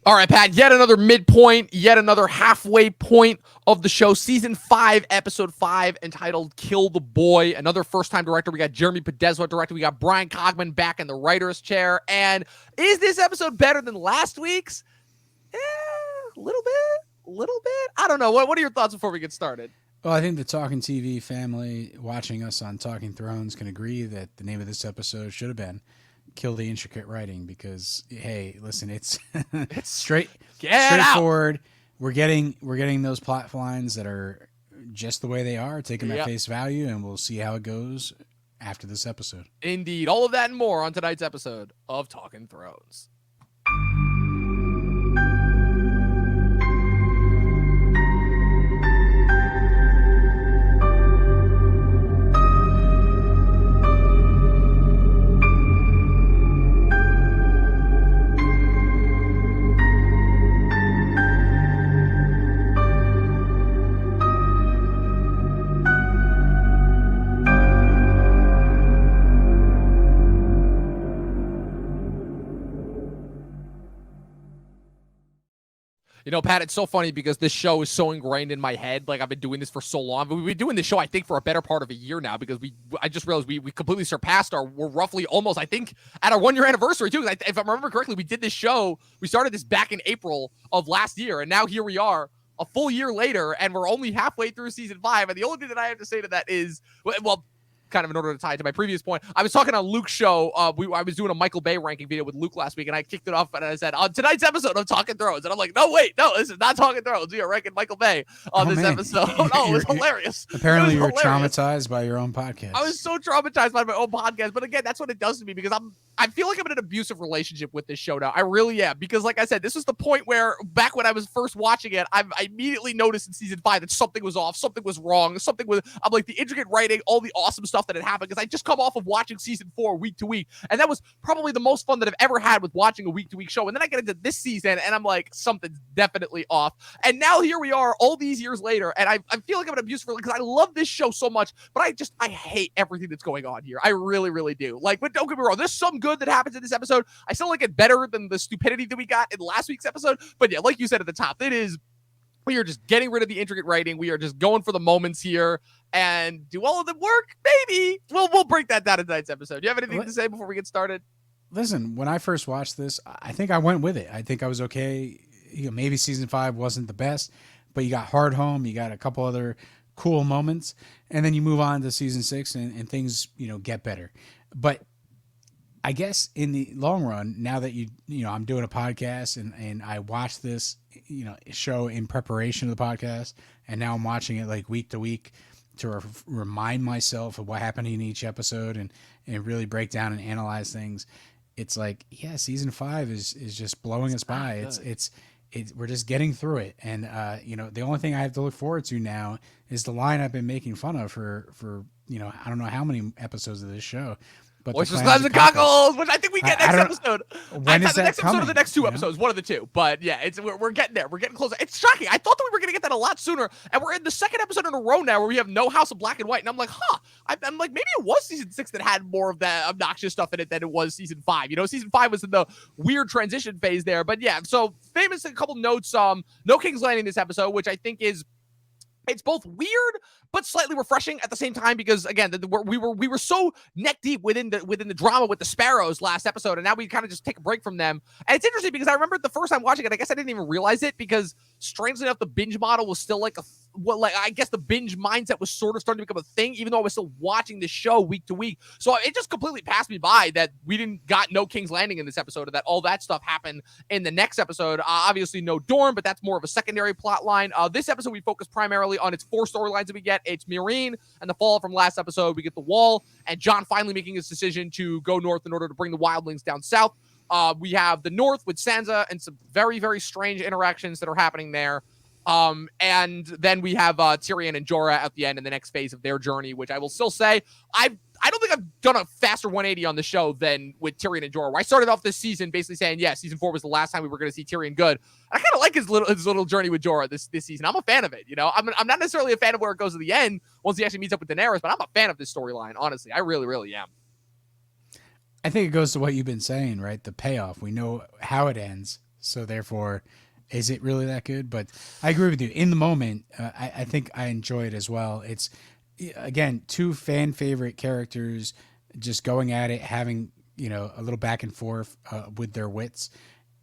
All right, Pat, yet another midpoint, yet another halfway point of the show. Season 5, Episode 5, entitled Kill the Boy. Another first-time director. We got Jeremy Podeswa directing. We got Brian Cogman back in the writer's chair. And is this episode better than last week's? A little bit. I don't know. What are your thoughts before we get started? Well, I think the Talkin TV family watching us on Talking Thrones can agree that the name of this episode should have been Kill the Intricate Writing, because hey, listen, it's straightforward. We're getting those plot lines that are just the way they are, taking at face value, and we'll see how it goes after this episode. Indeed. All of that and more on tonight's episode of Talkin Thrones. You know, Pat, it's so funny because this show is so ingrained in my head. Like, I've been doing this for so long. But we've been doing this show, I think, for a better part of a year now, because I just realized we completely surpassed we're roughly almost, I think, at our 1 year anniversary, too. If I remember correctly, we did this show, we started this back in April of last year, and now here we are a full year later, and we're only halfway through season 5. And the only thing that I have to say to that is, well, kind of in order to tie it to my previous point, I was talking on Luke's show. I was doing a Michael Bay ranking video with Luke last week, and I kicked it off and I said, on tonight's episode of Talkin Thrones, and I'm like, no, this is not Talkin Thrones. We are ranking Michael Bay on this episode. Oh, it was hilarious. Apparently, you were traumatized by your own podcast. I was so traumatized by my own podcast, but again, that's what it does to me, because I feel like I'm in an abusive relationship with this show now. I really am, because like I said, this was the point where back when I was first watching it, I immediately noticed in season 5 that something was off, something was wrong, I'm like, the intricate writing, all the awesome stuff that had happened, because I just come off of watching season 4 week to week, and that was probably the most fun that I've ever had with watching a week to week show. And then I get into this season and I'm like, something's definitely off. And now here we are all these years later, and I feel like I'm an abusive, because I love this show so much, but I hate everything that's going on here. I really, really do. Like, but don't get me wrong, there's some good that happens in this episode. I still like it better than the stupidity that we got in last week's episode. But yeah, like you said at the top, we are just getting rid of the intricate writing. We are just going for the moments here, and do all of them work? Maybe. We'll break that down in tonight's episode. Do you have anything to say before we get started? Listen, when I first watched this, I think I went with it. I think I was okay. Maybe season 5 wasn't the best, but you got Hard Home, you got a couple other cool moments, and then you move on to season 6 and things, get better. But I guess in the long run, now that I'm doing a podcast and I watch this, show in preparation of the podcast, and now I'm watching it like week to week to remind myself of what happened in each episode and really break down and analyze things. It's like, yeah, season 5 is just blowing us by. It's we're just getting through it. And, the only thing I have to look forward to now is the line I've been making fun of for I don't know how many episodes of this show. But Oysters, Clams, and Cockles, which I think we get next episode. When is that next coming? Episode of the next 2 episodes, one of the two. But yeah, we're getting there. We're getting closer. It's shocking. I thought that we were going to get that a lot sooner, and we're in the second episode in a row now where we have no House of Black and White, and I'm like, I'm like, maybe it was season 6 that had more of that obnoxious stuff in it than it was season 5. Season 5 was in the weird transition phase there. But yeah, so famous, a couple notes. No King's Landing this episode, which I think it's both weird but slightly refreshing at the same time, because again, we were so neck deep within the drama with the Sparrows last episode, and now we kind of just take a break from them. And it's interesting because I remember the first time watching it, I guess I didn't even realize it, because strangely enough, the binge model was still I guess the binge mindset was sort of starting to become a thing, even though I was still watching the show week to week. So it just completely passed me by that we didn't got no King's Landing in this episode, or that all that stuff happened in the next episode. Obviously no Dorne, but that's more of a secondary plot line. This episode we focus primarily on its 4 storylines that we get. It's Meereen and the fall from last episode. We get the Wall and Jon finally making his decision to go north in order to bring the Wildlings down south. We have the North with Sansa and some very, very strange interactions that are happening there. And then we have Tyrion and Jorah at the end in the next phase of their journey, which I will still say I don't think I've done a faster 180 on the show than with Tyrion and Jorah. Where I started off this season basically saying, yeah, season 4 was the last time we were going to see Tyrion good. And I kind of like his little journey with Jorah this season. I'm a fan of it. I'm not necessarily a fan of where it goes to the end once he actually meets up with Daenerys, but I'm a fan of this storyline. Honestly, I really, really am. I think it goes to what you've been saying, right? The payoff. We know how it ends. So therefore, is it really that good? But I agree with you. In the moment, I think I enjoy it as well. It's again two fan favorite characters just going at it, having a little back and forth with their wits,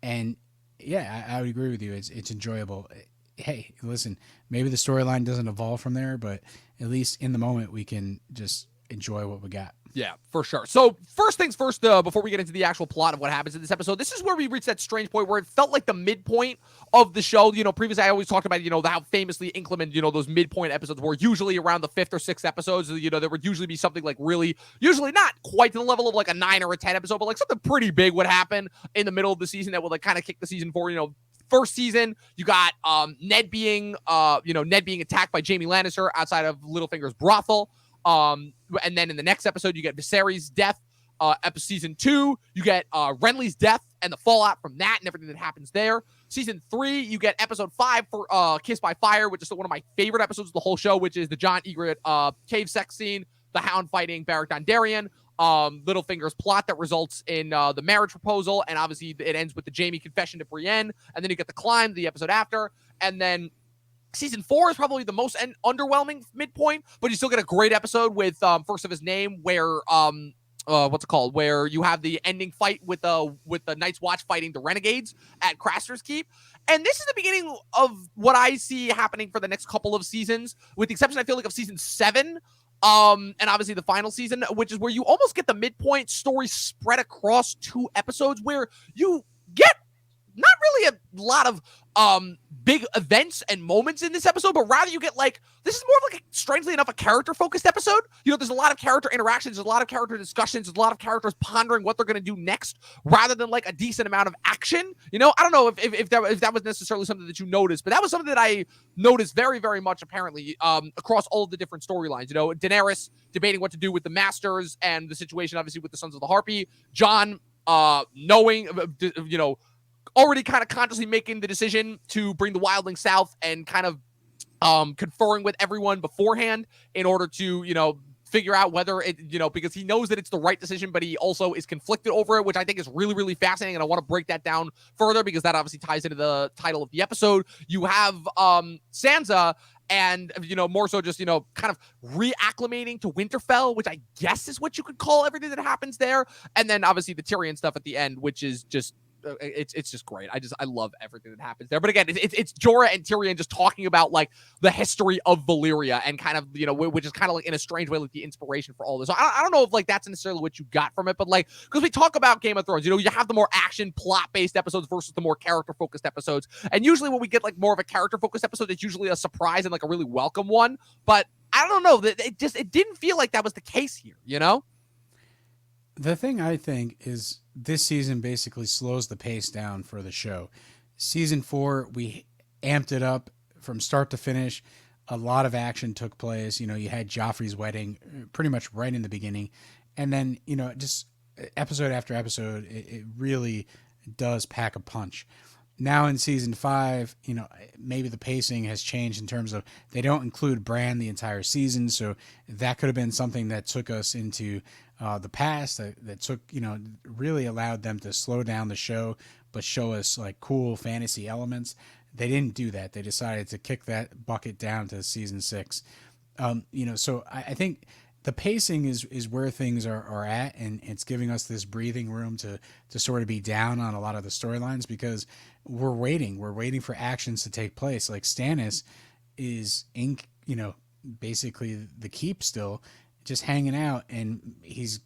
and yeah, I would agree with you. It's enjoyable. Hey, listen, maybe the storyline doesn't evolve from there, but at least in the moment we can just enjoy what we got. Yeah, for sure. So first things first, before we get into the actual plot of what happens in this episode, this is where we reach that strange point where it felt like the midpoint of the show. Previously I always talked about, how famously inclement, those midpoint episodes were usually around the 5th or 6th episodes. There would usually be something like really, usually not quite to the level of like a 9 or a 10 episode, but like something pretty big would happen in the middle of the season that would like kind of kick the season forward. First season, you got Ned being attacked by Jaime Lannister outside of Littlefinger's brothel. And then in the next episode, you get Viserys' death. Season 2, you get Renly's death and the fallout from that and everything that happens there. Season 3, you get episode 5 for Kiss by Fire, which is one of my favorite episodes of the whole show, which is the Jon Egret cave sex scene, the Hound fighting Beric Dondarrion, Littlefinger's plot that results in the marriage proposal, and obviously it ends with the Jaime confession to Brienne, and then you get the climb, the episode after, and then Season 4 is probably the most underwhelming midpoint, but you still get a great episode with First of His Name, where what's it called? Where you have the ending fight with the Night's Watch fighting the Renegades at Craster's Keep. And this is the beginning of what I see happening for the next couple of seasons, with the exception, I feel like, of season 7. And obviously the final season, which is where you almost get the midpoint story spread across 2 episodes, where you get not really a lot of big events and moments in this episode, but rather you get this is more of like strangely enough, a character focused episode. There's a lot of character interactions, there's a lot of character discussions, there's a lot of characters pondering what they're going to do next, rather than like a decent amount of action. I don't know if that was necessarily something that you noticed, but that was something that I noticed very, very much apparently across all of the different storylines. Daenerys debating what to do with the Masters and the situation obviously with the Sons of the Harpy, Jon knowing already kind of consciously making the decision to bring the Wildlings south and kind of conferring with everyone beforehand in order to, figure out whether it, because he knows that it's the right decision, but he also is conflicted over it, which I think is really, really fascinating. And I want to break that down further because that obviously ties into the title of the episode. You have Sansa and, more so just, kind of reacclimating to Winterfell, which I guess is what you could call everything that happens there. And then obviously the Tyrion stuff at the end, which is just, it's just great. I love everything that happens there. But again, it's Jorah and Tyrion just talking about like the history of Valyria and kind of, which is kind of like in a strange way, like the inspiration for all this. So I don't know if like that's necessarily what you got from it, but like, because we talk about Game of Thrones, you have the more action plot based episodes versus the more character focused episodes. And usually when we get like more of a character focused episode, it's usually a surprise and like a really welcome one. But I don't know, that it didn't feel like that was the case here, The thing I think is this season basically slows the pace down for the show. Season 4, we amped it up from start to finish. A lot of action took place. You had Joffrey's wedding pretty much right in the beginning. And then, just episode after episode, it really does pack a punch. Now in season 5, maybe the pacing has changed in terms of they don't include Bran the entire season. So that could have been something that took us into the past that took, really allowed them to slow down the show, but show us like cool fantasy elements. They didn't do that. They decided to kick that bucket down to season 6. So I think the pacing is where things are at, and it's giving us this breathing room to sort of be down on a lot of the storylines because we're waiting for actions to take place. Like Stannis is in, basically the keep still, just hanging out, and he's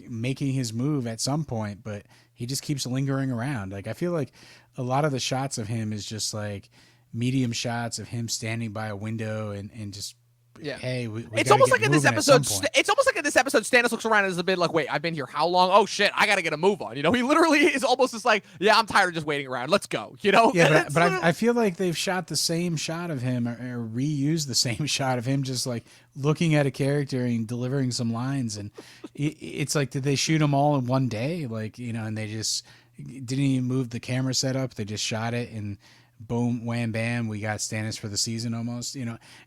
making his move at some point, but he just keeps lingering around. Like I feel like a lot of the shots of him is just like medium shots of him standing by a window and just hey, it's almost like in this episode. It's almost like in this episode, Stannis looks around and is a bit like, "Wait, I've been here how long? Oh shit, I got to get a move on." He literally is almost just like, "Yeah, I'm tired of just waiting around. Let's go." Yeah, but I feel like they've shot the same shot of him or reused the same shot of him, just like looking at a character and delivering some lines. And it's like, did they shoot them all in one day? Like, and they just didn't even move the camera setup. They just shot it and boom, wham, bam, we got Stannis for the season almost.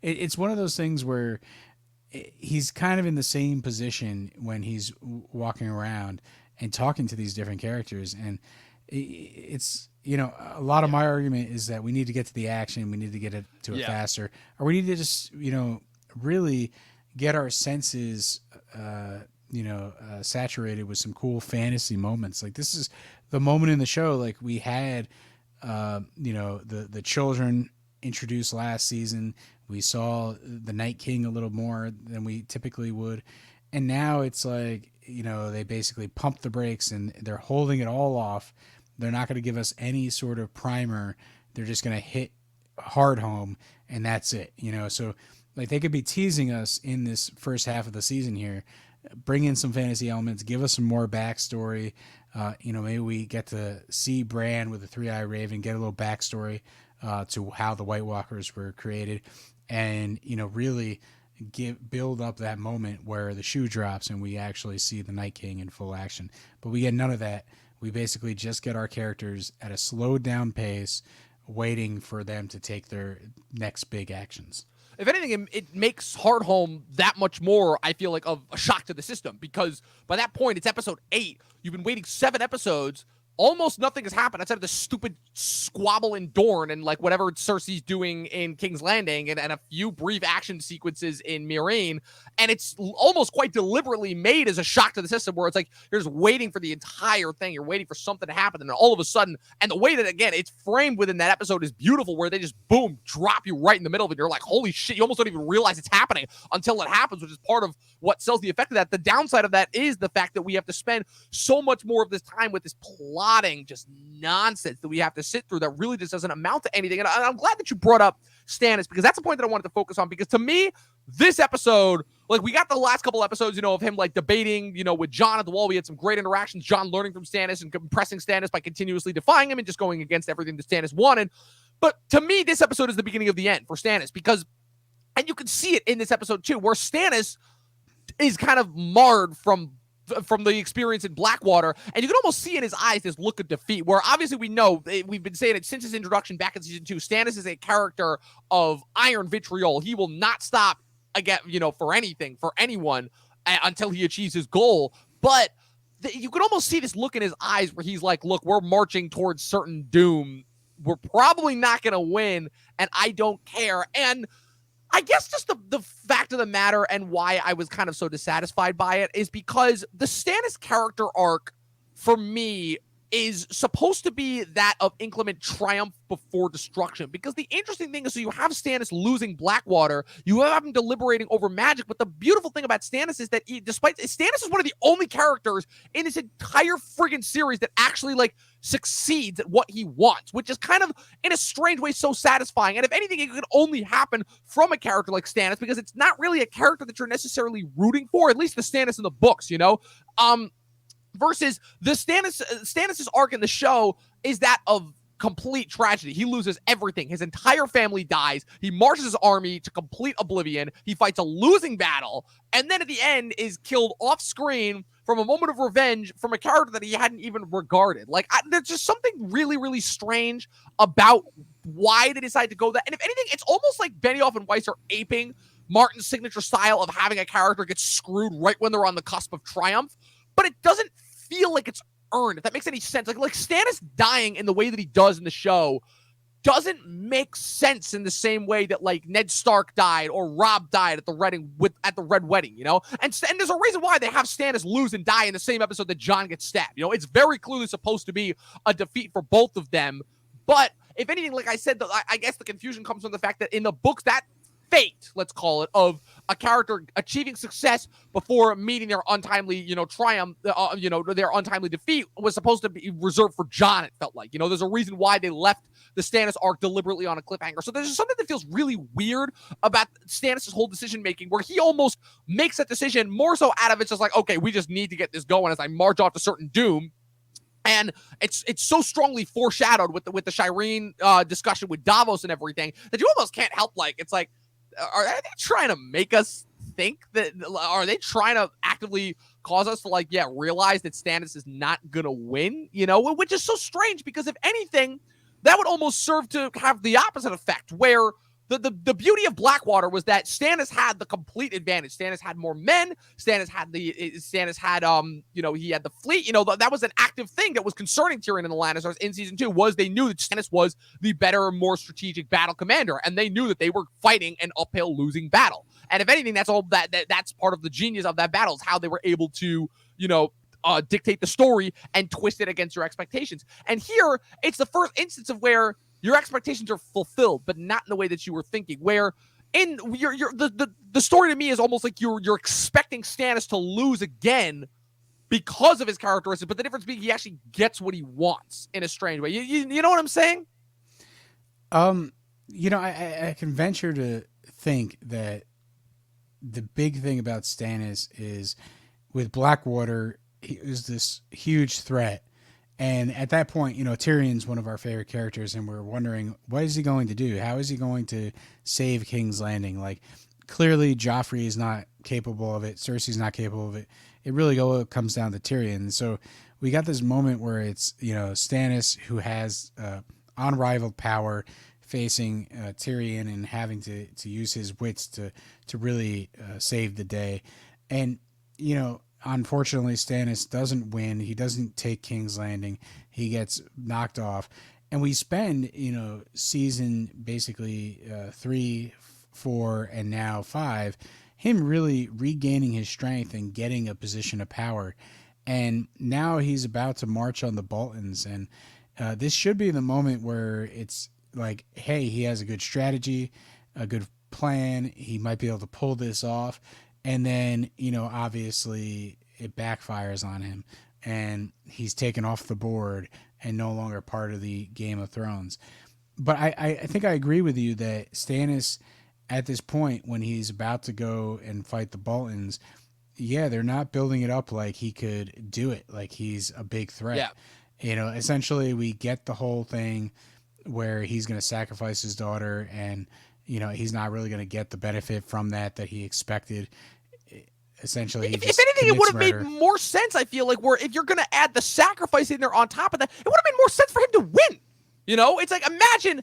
It's one of those things where he's kind of in the same position when he's walking around and talking to these different characters. And it's a lot of my argument is that we need to get to the action. We need to get it to it faster, or we need to just, really get our senses, saturated with some cool fantasy moments. Like this is the moment in the show. Like we had, the children introduced last season. We saw the Night King a little more than we typically would. And now it's like, they basically pump the brakes and they're holding it all off. They're not going to give us any sort of primer. They're just going to hit hard home, and that's it. So like they could be teasing us in this first half of the season here, bring in some fantasy elements, give us some more backstory. Maybe we get to see Bran with the three-eye raven, get a little backstory to how the White Walkers were created, and really build up that moment where the shoe drops and we actually see the Night King in full action. But we get none of that. We basically just get our characters at a slowed down pace, waiting for them to take their next big actions. If anything, it makes Hardhome that much more, I feel like, of a shock to the system, because by that point, it's episode 8. You've been waiting 7 episodes. Almost nothing has happened outside of the stupid squabble in Dorne and like whatever Cersei's doing in King's Landing and a few brief action sequences in Meereen. And it's almost quite deliberately made as a shock to the system, where it's like you're just waiting for the entire thing. You're waiting for something to happen. And then all of a sudden, and the way that, again, it's framed within that episode is beautiful, where they just, boom, drop you right in the middle of it. You're like, holy shit, you almost don't even realize it's happening until it happens, which is part of what sells the effect of that. The downside of that is the fact that we have to spend so much more of this time with this plotting, just nonsense that we have to sit through that really just doesn't amount to anything. And I'm glad that you brought up Stannis, because that's a point that I wanted to focus on, because to me, this episode, like, we got the last couple episodes, of him like debating, with Jon at the wall. We had some great interactions, Jon learning from Stannis and impressing Stannis by continuously defying him and just going against everything that Stannis wanted. But to me, this episode is the beginning of the end for Stannis, because, and you can see it in this episode too, where Stannis is kind of marred from the experience in Blackwater, and you can almost see in his eyes this look of defeat, where obviously we know, we've been saying it since his introduction back in season 2, Stannis is a character of iron vitriol. He will not stop again, for anything, for anyone, until he achieves his goal. But you can almost see this look in his eyes where he's like, look, we're marching towards certain doom. We're probably not going to win, and I don't care. And I guess just the fact of the matter, and why I was kind of so dissatisfied by it, is because the Stannis character arc, for me, is supposed to be that of inclement triumph before destruction. Because the interesting thing is, so you have Stannis losing Blackwater, you have him deliberating over magic, but the beautiful thing about Stannis is that Stannis is one of the only characters in this entire friggin' series that actually, like, succeeds at what he wants, which is kind of, in a strange way, so satisfying. And if anything, it could only happen from a character like Stannis, because it's not really a character that you're necessarily rooting for, at least the Stannis in the books, versus the Stannis's arc in the show is that of complete tragedy. He loses everything. His entire family dies. He marches his army to complete oblivion. He fights a losing battle, and then at the end is killed off screen from a moment of revenge from a character that he hadn't even regarded. Like, there's just something really, really strange about why they decided to go that. And if anything, it's almost like Benioff and Weiss are aping Martin's signature style of having a character get screwed right when they're on the cusp of triumph. But it doesn't feel like it's earned, if that makes any sense. Like Stannis dying in the way that he does in the show doesn't make sense in the same way that, like, Ned Stark died or Robb died at the Red Wedding, And there's a reason why they have Stannis lose and die in the same episode that Jon gets stabbed. It's very clearly supposed to be a defeat for both of them. But if anything, like I said, I guess the confusion comes from the fact that in the books, that fate, let's call it, of a character achieving success before meeting their untimely, triumph, their untimely defeat, was supposed to be reserved for Jon, it felt like. There's a reason why they left the Stannis arc deliberately on a cliffhanger. So there's just something that feels really weird about Stannis' whole decision-making, where he almost makes that decision more so out of it's just like, okay, we just need to get this going as I march off to certain doom. And it's so strongly foreshadowed with the Shireen discussion with Davos and everything that you almost can't help, like, it's like, are they trying to make us think that, are they trying to actively cause us to, like, realize that Stannis is not gonna win, which is so strange, because if anything, that would almost serve to have the opposite effect, where the beauty of Blackwater was that Stannis had the complete advantage. Stannis had more men. Stannis had he had the fleet. That was an active thing that was concerning Tyrion and the Lannisters in season 2. Was they knew that Stannis was the better, more strategic battle commander, and they knew that they were fighting an uphill losing battle. And if anything, that's all that's part of the genius of that battle, is how they were able to dictate the story and twist it against your expectations. And here, it's the first instance of where your expectations are fulfilled, but not in the way that you were thinking. Where in the story to me is almost like you're expecting Stannis to lose again because of his characteristics, but the difference being he actually gets what he wants in a strange way. You know what I'm saying? I can venture to think that the big thing about Stannis is with Blackwater, he was this huge threat. And at that point, Tyrion's one of our favorite characters, and we're wondering, what is he going to do? How is he going to save King's Landing? Like, clearly, Joffrey is not capable of it. Cersei's not capable of it. It really comes down to Tyrion. So we got this moment where it's, Stannis, who has unrivaled power, facing Tyrion and having to use his wits to really save the day. And, unfortunately, Stannis doesn't win. He doesn't take King's Landing. He gets knocked off. And we spend, season basically 3, 4, and now 5, him really regaining his strength and getting a position of power. And now he's about to march on the Boltons. And this should be the moment where it's like, hey, he has a good strategy, a good plan. He might be able to pull this off. And then, obviously it backfires on him and he's taken off the board and no longer part of the Game of Thrones. But I think I agree with you that Stannis, at this point, when he's about to go and fight the Boltons, they're not building it up like he could do it, like he's a big threat. Yeah. Essentially we get the whole thing where he's going to sacrifice his daughter and, he's not really going to get the benefit from that he expected. Essentially, if anything, it would have made more sense, I feel like, where if you're going to add the sacrifice in there on top of that, it would have made more sense for him to win. It's like, imagine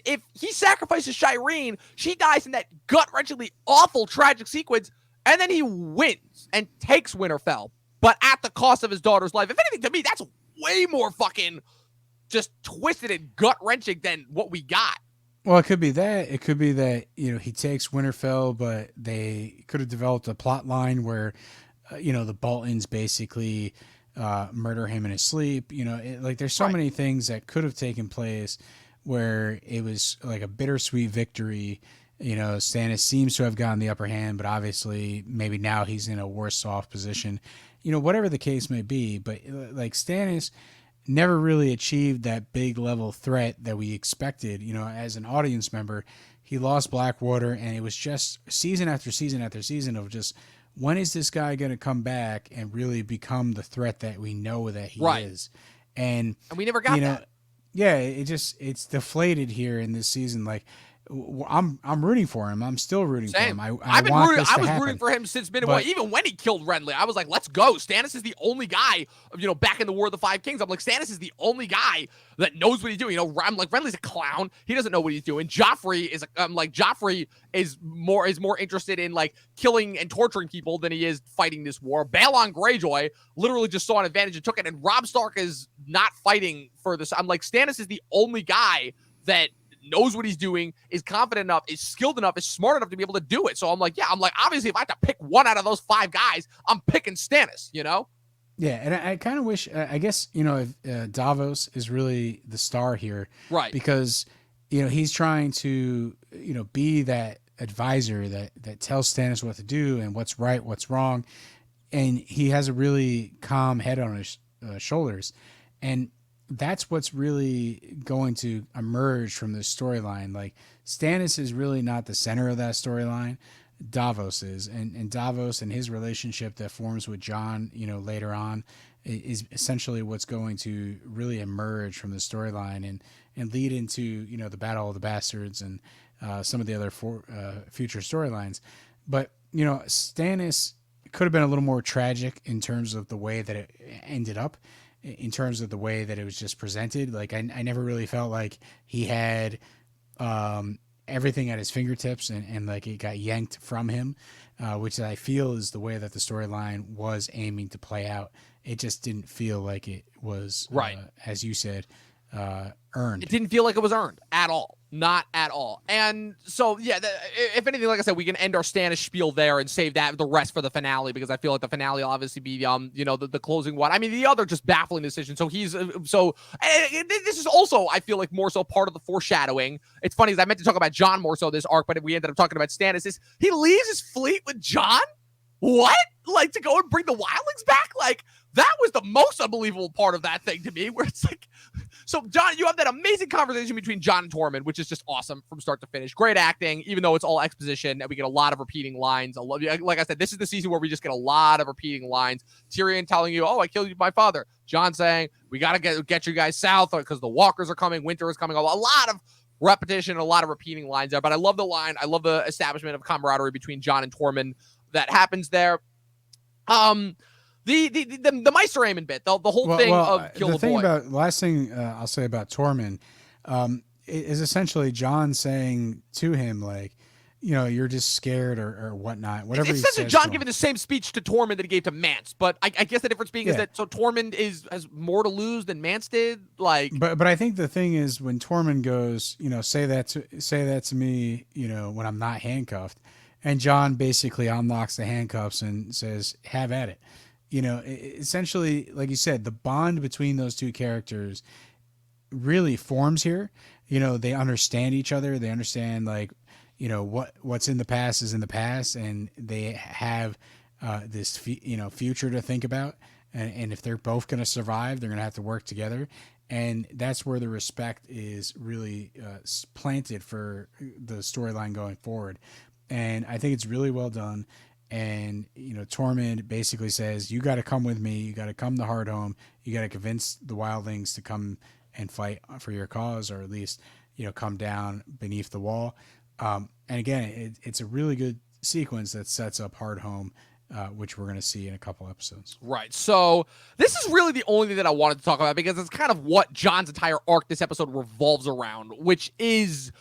if he sacrifices Shireen, she dies in that gut-wrenchingly awful, tragic sequence, and then he wins and takes Winterfell, but at the cost of his daughter's life. If anything, to me, that's way more fucking just twisted and gut-wrenching than what we got. Well, it could be that. It could be that, he takes Winterfell, but they could have developed a plot line where, the Boltons basically murder him in his sleep. There's so many things that could have taken place where it was like a bittersweet victory. Stannis seems to have gotten the upper hand, but obviously maybe now he's in a worse off position. Whatever the case may be, but like Stannis never really achieved that big level threat that we expected. As an audience member, he lost Blackwater, and it was just season after season after season of just, when is this guy going to come back and really become the threat that we know that he is? And we never got that. Yeah, it's deflated here in this season. Like, I'm rooting for him. I'm still rooting for him. I was rooting for him since minute one. Even when he killed Renly, I was like, let's go. Stannis is the only guy, back in the War of the Five Kings. I'm like, Stannis is the only guy that knows what he's doing. I'm like, Renly's a clown. He doesn't know what he's doing. Joffrey is more interested in like killing and torturing people than he is fighting this war. Balon Greyjoy literally just saw an advantage and took it. And Robb Stark is not fighting for this. I'm like, Stannis is the only guy that knows what he's doing, is confident enough, is skilled enough, is smart enough to be able to do it. So I'm like, obviously if I have to pick one out of those 5 guys, I'm picking Stannis, Yeah, and I kind of wish, I guess, if Davos is really the star here. Right. Because, he's trying to, be that advisor that tells Stannis what to do and what's right, what's wrong. And he has a really calm head on his shoulders. And that's what's really going to emerge from this storyline. Like, Stannis is really not the center of that storyline. Davos is, and Davos and his relationship that forms with Jon, later on, is essentially what's going to really emerge from the storyline and lead into, the Battle of the Bastards and some of the other future storylines. But, Stannis could have been a little more tragic in terms of the way that it ended up, in terms of the way that it was just presented. Like, I never really felt like he had everything at his fingertips, and like it got yanked from him, which I feel is the way that the storyline was aiming to play out. It just didn't feel like it was, Right. as you said, earned. It didn't feel like it was earned at all. Not at all. And so, yeah, if anything, like I said, we can end our Stannis spiel there and save the rest for the finale, because I feel like the finale will obviously be, the closing one. I mean, the other just baffling decision. So this is also, I feel like, more so part of the foreshadowing. It's funny because I meant to talk about Jon more so this arc, but we ended up talking about Stannis. He leaves his fleet with Jon? What? Like, to go and bring the Wildlings back? Like, that was the most unbelievable part of that thing to me, where it's like, so Jon, you have that amazing conversation between Jon and Tormund, which is just awesome from start to finish. Great acting, even though it's all exposition, and we get a lot of repeating lines. I love you. Like I said, this is the season where we just get a lot of repeating lines. Tyrion telling you, "Oh, I killed my father." Jon saying, "We got to get you guys south because the walkers are coming. Winter is coming." A lot of repetition, a lot of repeating lines there. But I love the line. I love the establishment of camaraderie between Jon and Tormund that happens there. The Maester Aemon bit, the whole thing of kill the boy. The last thing I'll say about Tormund is essentially Jon saying to him, like, you're just scared or whatnot. Whatever It's essentially Jon giving the same speech to Tormund that he gave to Mance, but I guess the difference being is that so Tormund has more to lose than Mance did. Like, but I think the thing is when Tormund goes, say that to me, when I'm not handcuffed, and Jon basically unlocks the handcuffs and says, "Have at it." Essentially, like you said, the bond between those two characters really forms here. They understand each other. They understand, like, what's in the past is in the past, and they have this future to think about. And if they're both going to survive, they're going to have to work together. And that's where the respect is really planted for the storyline going forward. And I think it's really well done. And, Tormund basically says, you got to come with me. You got to come to Hardhome. You got to convince the Wildlings to come and fight for your cause, or at least, come down beneath the wall. And again, it's a really good sequence that sets up Hardhome, which we're going to see in a couple episodes. Right. So this is really the only thing that I wanted to talk about, because it's kind of what Jon's entire arc this episode revolves around, which is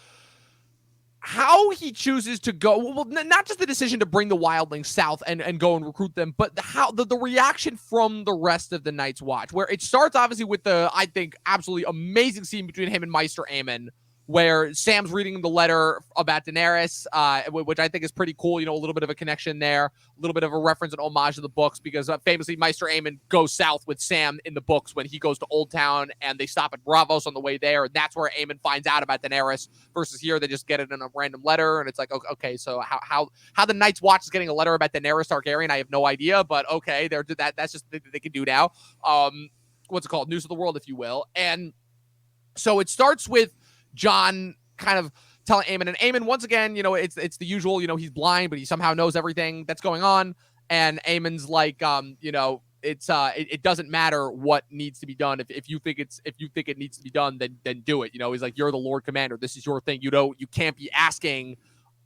how he chooses to go. Well, not just the decision to bring the Wildlings south and go and recruit them, but how the reaction from the rest of the Night's Watch, where it starts obviously with the, I think, absolutely amazing scene between him and Maester Aemon, where Sam's reading the letter about Daenerys, which I think is pretty cool. A little bit of a connection there, a little bit of a reference and homage to the books, because famously Maester Aemon goes south with Sam in the books when he goes to Old Town, and they stop at Braavos on the way there, and that's where Aemon finds out about Daenerys, versus here they just get it in a random letter, and it's like, okay, so how the Night's Watch is getting a letter about Daenerys Targaryen, I have no idea, but okay, that's just they can do now. What's it called? News of the world, if you will. And so it starts with Jon kind of telling Aemon, and Aemon, once again, it's the usual, he's blind, but he somehow knows everything that's going on. And Aemon's like, it doesn't matter what needs to be done. If you think it needs to be done, then do it. He's like, you're the Lord Commander. This is your thing. You can't be asking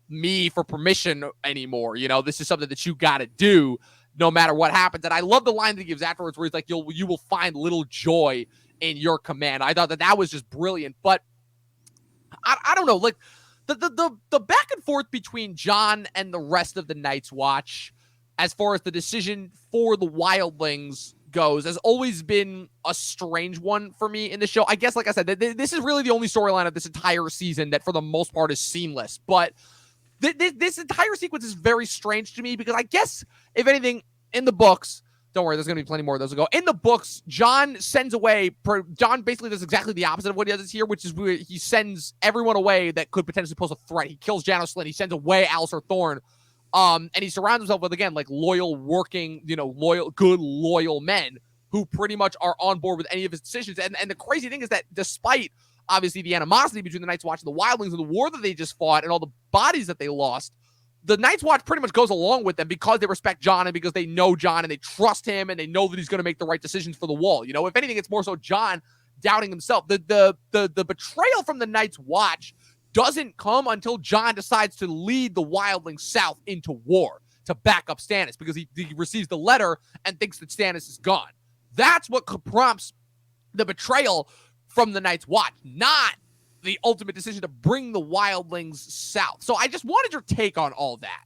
me for permission anymore. This is something that you got to do no matter what happens. And I love the line that he gives afterwards, where he's like, you will find little joy in your command. I thought that was just brilliant. But I don't know, like the back and forth between Jon and the rest of the Night's Watch, as far as the decision for the Wildlings goes, has always been a strange one for me in the show. I guess, like I said, this is really the only storyline of this entire season that for the most part is seamless. But this entire sequence is very strange to me, because I guess, if anything, in the books, don't worry, there's going to be plenty more of those to go. In the books, Jon basically does exactly the opposite of what he does here, which is where he sends everyone away that could potentially pose a threat. He kills Janos Slynt. He sends away Alistair Thorne. And he surrounds himself with, again, like loyal, working, loyal men who pretty much are on board with any of his decisions. And the crazy thing is that despite, obviously, the animosity between the Night's Watch and the Wildlings and the war that they just fought and all the bodies that they lost, the Night's Watch pretty much goes along with them because they respect Jon and because they know Jon and they trust him and they know that he's going to make the right decisions for the wall. If anything, it's more so Jon doubting himself. The betrayal from the Night's Watch doesn't come until Jon decides to lead the Wildlings south into war to back up Stannis, because he receives the letter and thinks that Stannis is gone. That's what prompts the betrayal from the Night's Watch, not the ultimate decision to bring the Wildlings south. So I just wanted your take on all that.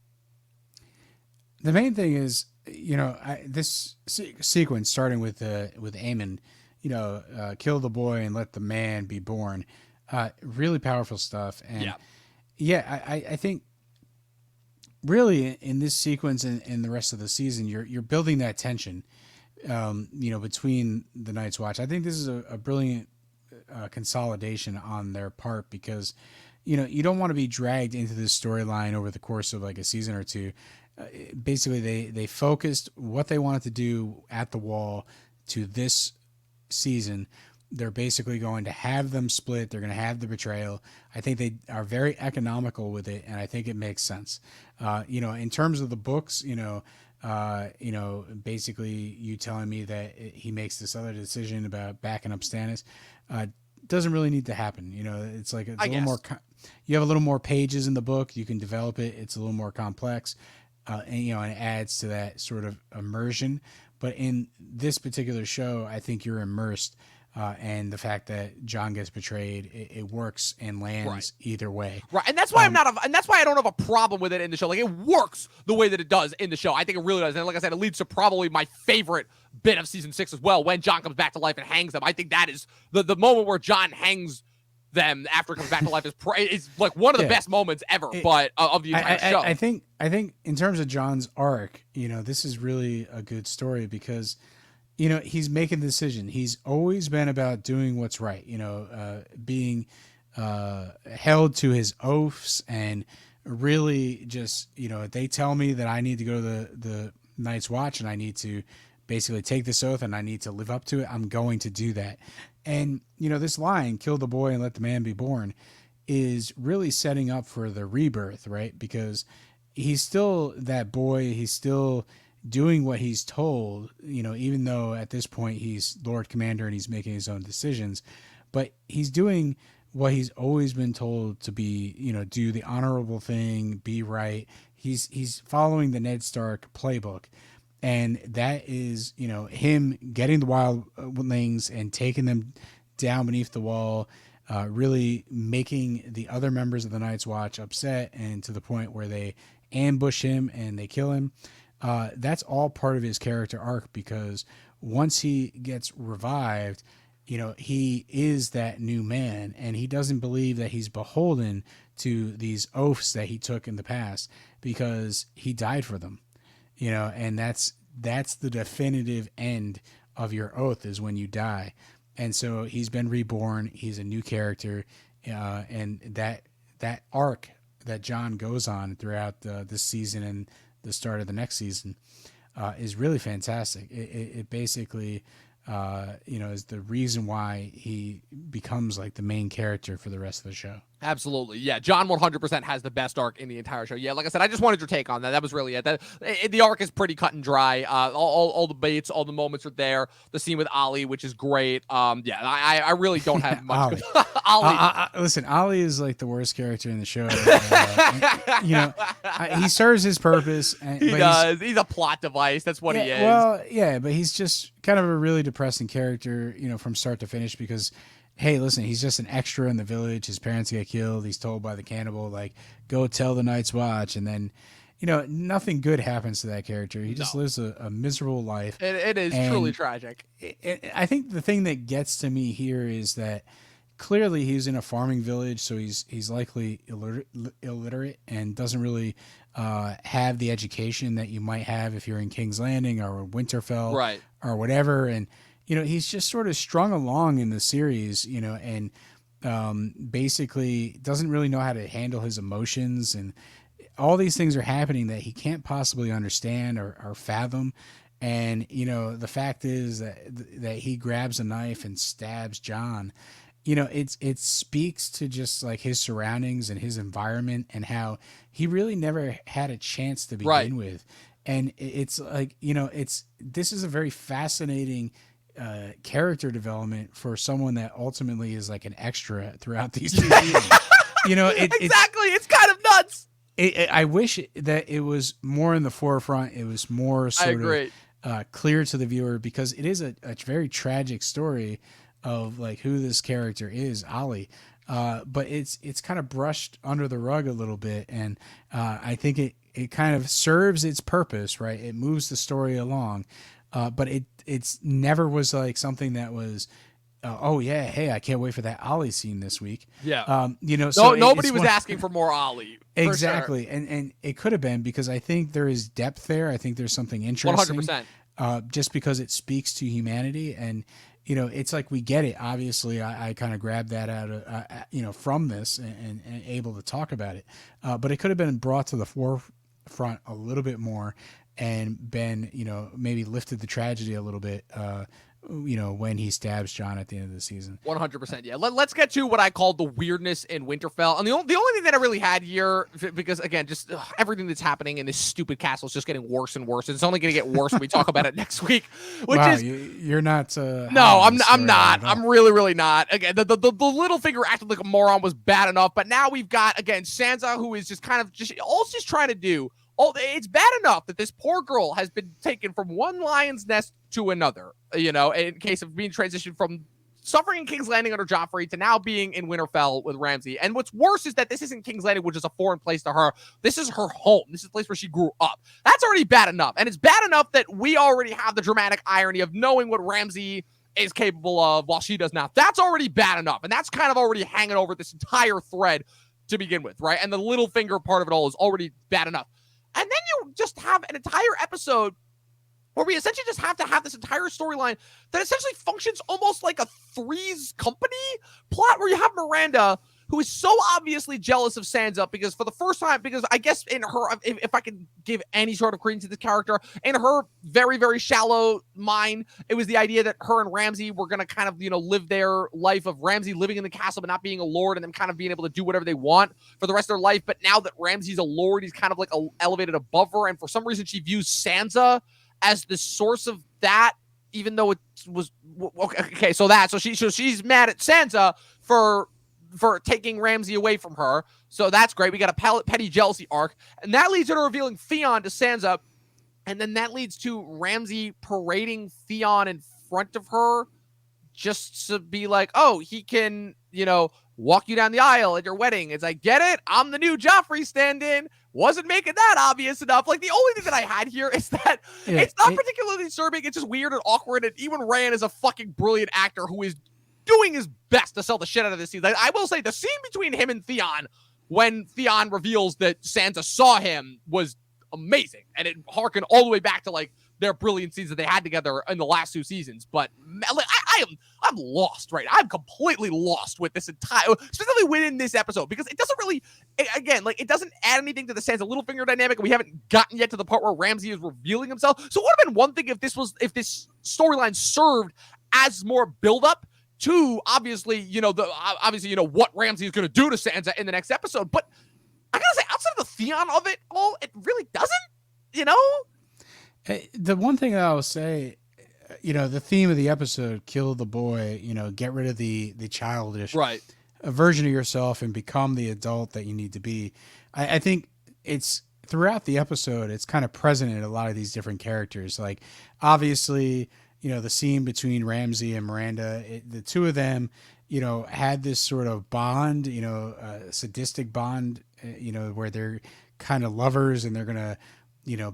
The main thing is, this sequence starting with Aemon, kill the boy and let the man be born. Really powerful stuff. And I think really in this sequence and the rest of the season, you're building that tension, between the Night's Watch. I think this is a brilliant consolidation on their part because, you don't want to be dragged into this storyline over the course of like a season or two. Basically, they focused what they wanted to do at the Wall to this season. They're basically going to have them split. They're going to have the betrayal. I think they are very economical with it, and I think it makes sense. In terms of the books, basically you telling me that he makes this other decision about backing up Stannis, doesn't really need to happen. It's like it's a little more. You have a little more pages in the book. You can develop it. It's a little more complex, and it adds to that sort of immersion. But in this particular show, I think you're immersed. And the fact that Jon gets betrayed, it works and lands either way. Right, and that's why and that's why I don't have a problem with it in the show. Like, it works the way that it does in the show. I think it really does. And like I said, it leads to probably my favorite bit of season 6 as well, when Jon comes back to life and hangs them. I think that is the moment where Jon hangs them after it comes back to life is like one of the best moments ever, of the entire show. I think in terms of Jon's arc, this is really a good story because he's making the decision. He's always been about doing what's right, being held to his oaths and really just, they tell me that I need to go to the Night's Watch and I need to basically take this oath and I need to live up to it. I'm going to do that. And, this line, kill the boy and let the man be born, is really setting up for the rebirth, right? Because he's still that boy. He's still doing what he's told, even though at this point he's Lord Commander and he's making his own decisions, but he's doing what he's always been told to be, do the honorable thing, be right. He's following the Ned Stark playbook. And that is, him getting the Wildlings and taking them down beneath the Wall, really making the other members of the Night's Watch upset and to the point where they ambush him and they kill him. That's all part of his character arc because once he gets revived, he is that new man and he doesn't believe that he's beholden to these oaths that he took in the past because he died for them, and that's the definitive end of your oath is when you die. And so he's been reborn. He's a new character. And that arc that Jon goes on throughout this season and the start of the next season is really fantastic. It basically, is the reason why he becomes like the main character for the rest of the show. Absolutely. Yeah, Jon 100% has the best arc in the entire show. Yeah, like I said, I just wanted your take on that. That was really it. The arc is pretty cut and dry. All the baits, all the moments are there. The scene with Ollie, which is great. I really don't have much. Ollie. Listen, Ollie is like the worst character in the show. He serves his purpose. He does. He's a plot device. That's what he is. Well, yeah, but he's just kind of a really depressing character, from start to finish because, hey, listen, he's just an extra in the village. His parents get killed. He's told by the cannibal, like, go tell the Night's Watch. And then, nothing good happens to that character. He just lives a miserable life. It is truly tragic. I think the thing that gets to me here is that clearly he's in a farming village, so he's likely illiterate and doesn't really have the education that you might have if you're in King's Landing or Winterfell or whatever. And, he's just sort of strung along in the series, and basically doesn't really know how to handle his emotions. And all these things are happening that he can't possibly understand or fathom. And, the fact is that he grabs a knife and stabs Jon. It speaks to just like his surroundings and his environment and how he really never had a chance to begin with. And it's like, this is a very fascinating character development for someone that ultimately is like an extra throughout these 2 seasons. Exactly. It's kind of nuts. I wish that it was more in the forefront. It was more sort of clear to the viewer because it is a very tragic story of like who this character is, Ollie. but it's kind of brushed under the rug a little bit, and I think it kind of serves its purpose, right? It moves the story along, but it's never was like something that was. Oh yeah, hey! I can't wait for that Ollie scene this week. Yeah. So Nobody was asking for more Ollie. Exactly, sure. and it could have been because I think there is depth there. I think there's something interesting. 100%. Just because it speaks to humanity, and it's like we get it. Obviously, I kind of grabbed that out of from this and able to talk about it. But it could have been brought to the forefront a little bit more, and been maybe lifted the tragedy a little bit. When he stabs Jon at the end of the season. 100%. Yeah. Let's get to what I called the weirdness in Winterfell. And the only thing that I really had here, because again, just everything that's happening in this stupid castle is just getting worse and worse. It's only going to get worse when we talk about it next week. Which wow, is you're not. No, I'm not. I'm really, really not. Again, the Littlefinger acting like a moron was bad enough, but now we've got again Sansa, who is just kind of all she's trying to do. It's bad enough that this poor girl has been taken from one lion's nest to another, in case of being transitioned from suffering in King's Landing under Joffrey to now being in Winterfell with Ramsay. And what's worse is that this isn't King's Landing, which is a foreign place to her. This is her home. This is the place where she grew up. That's already bad enough. And it's bad enough that we already have the dramatic irony of knowing what Ramsay is capable of while she does not. That's already bad enough. And that's kind of already hanging over this entire thread to begin with, right? And the Littlefinger part of it all is already bad enough. And then you just have an entire episode where we essentially just have to have this entire storyline that essentially functions almost like a Three's Company plot, where you have Miranda, who is so obviously jealous of Sansa because for the first time, because I guess in her, if I can give any sort of credence to this character, in her very, very shallow mind, it was the idea that her and Ramsay were going to kind of, live their life of Ramsay living in the castle but not being a lord, and them kind of being able to do whatever they want for the rest of their life. But now that Ramsay's a lord, he's kind of like elevated above her. And for some reason, she views Sansa as the source of that, even though it was okay. So she's mad at Sansa for taking Ramsay away from her. So that's great. We got a petty jealousy arc. And that leads her to revealing Theon to Sansa. And then that leads to Ramsay parading Theon in front of her just to be like, oh, he can, walk you down the aisle at your wedding. It's like, get it? I'm the new Joffrey stand-in. Wasn't making that obvious enough. Like, the only thing that I had here is that it's not particularly disturbing. It's just weird and awkward. And Ewan Rand is a fucking brilliant actor who is doing his best to sell the shit out of this scene. Like, I will say the scene between him and Theon, when Theon reveals that Sansa saw him, was amazing. And it harkened all the way back to like their brilliant scenes that they had together in the last 2 seasons. But like, I'm lost, right? I'm completely lost with this specifically within this episode, because it doesn't really, again, like, it doesn't add anything to the Sansa Littlefinger dynamic. And we haven't gotten yet to the part where Ramsay is revealing himself. So it would have been one thing if this storyline served as more buildup to obviously, what Ramsay is going to do to Sansa in the next episode. But I gotta say, outside of the Theon of it all, it really doesn't, The one thing that I will say, the theme of the episode, kill the boy, get rid of the childish version of yourself and become the adult that you need to be. I think it's throughout the episode, it's kind of present in a lot of these different characters. Like, obviously, the scene between Ramsay and Miranda, the two of them, had this sort of bond, sadistic bond, where they're kind of lovers and they're going to,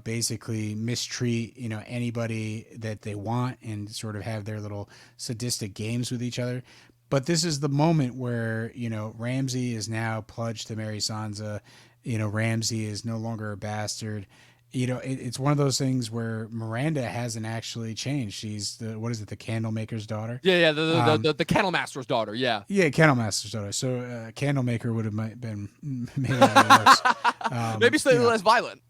basically mistreat, anybody that they want and sort of have their little sadistic games with each other. But this is the moment where, Ramsay is now pledged to marry Sansa. Ramsay is no longer a bastard. It's one of those things where Miranda hasn't actually changed. She's the Candlemaker's daughter. Yeah, the Candlemaster's daughter. Yeah, Candlemaster's daughter. So Candlemaker would have been maybe worse. Maybe slightly less violent.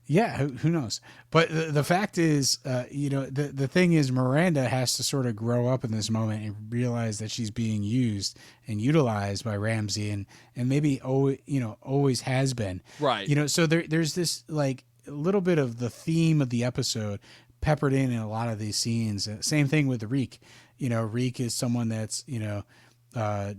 Yeah, who knows? But the fact is, the thing is, Miranda has to sort of grow up in this moment and realize that she's being used and utilized by Ramsay, and maybe always has been. Right. So there's this like a little bit of the theme of the episode peppered in a lot of these scenes. Same thing with Reek. Reek is someone that's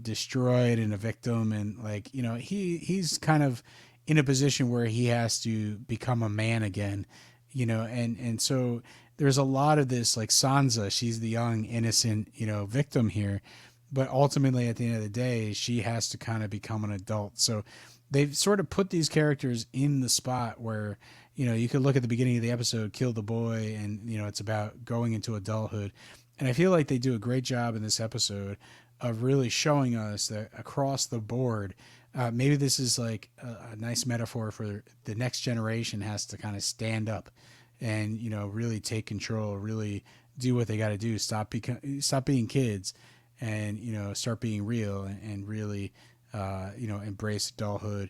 destroyed and a victim, and like he's kind of in a position where he has to become a man again, and so there's a lot of this, like Sansa, she's the young, innocent, victim here. but ultimately at the end of the day, she has to kind of become an adult. So they've sort of put these characters in the spot where, you could look at the beginning of the episode, kill the boy, and, it's about going into adulthood. And I feel like they do a great job in this episode of really showing us that across the board, maybe this is like a nice metaphor for the next generation has to kind of stand up and, really take control, really do what they got to do. Stop being kids and, start being real and really, embrace adulthood